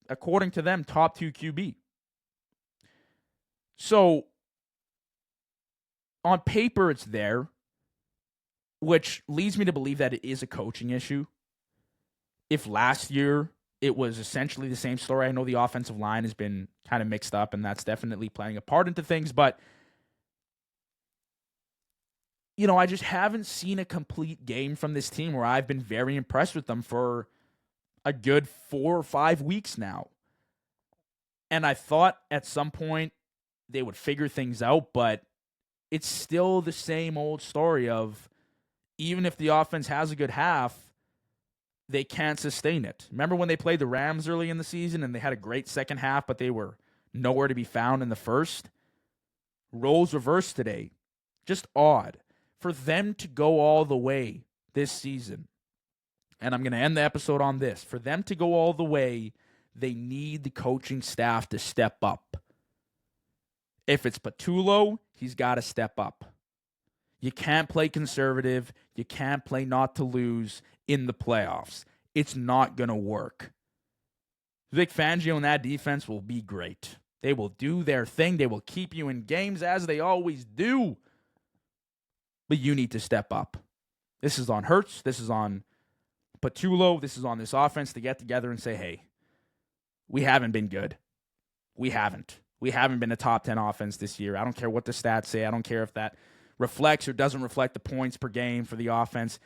according to them, top 2 QB. So, on paper, it's there, which leads me to believe that it is a coaching issue. If last year it was essentially the same story, I know the offensive line has been kind of mixed up, and that's definitely playing a part into things, but I just haven't seen a complete game from this team where I've been very impressed with them for a good 4 or 5 weeks now. And I thought at some point they would figure things out, but it's still the same old story of even if the offense has a good half, they can't sustain it. Remember when they played the Rams early in the season and they had a great second half, but they were nowhere to be found in the first? Roles reversed today. Just odd. For them to go all the way this season, and I'm going to end the episode on this, for them to go all the way, they need the coaching staff to step up. If it's Patullo, he's got to step up. You can't play conservative. You can't play not to lose in the playoffs. It's not going to work. Vic Fangio and that defense will be great. They will do their thing. They will keep you in games as they always do. But you need to step up. This is on Hurts. This is on Patullo. This is on this offense to get together and say, hey, we haven't been good. We haven't. We haven't been a top 10 offense this year. I don't care what the stats say. I don't care if that reflects or doesn't reflect the points per game for the offense.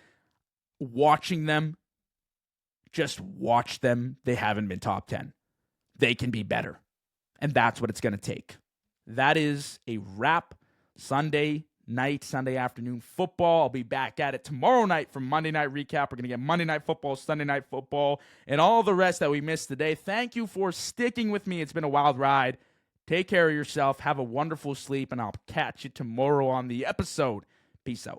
Watching them, just watch them. They haven't been top 10. They can be better. And that's what it's going to take. That is a wrap. Sunday night, Sunday afternoon football. I'll be back at it tomorrow night for Monday Night Recap. We're going to get Monday Night Football, Sunday Night Football, and all the rest that we missed today. Thank you for sticking with me. It's been a wild ride. Take care of yourself. Have a wonderful sleep, and I'll catch you tomorrow on the episode. Peace out.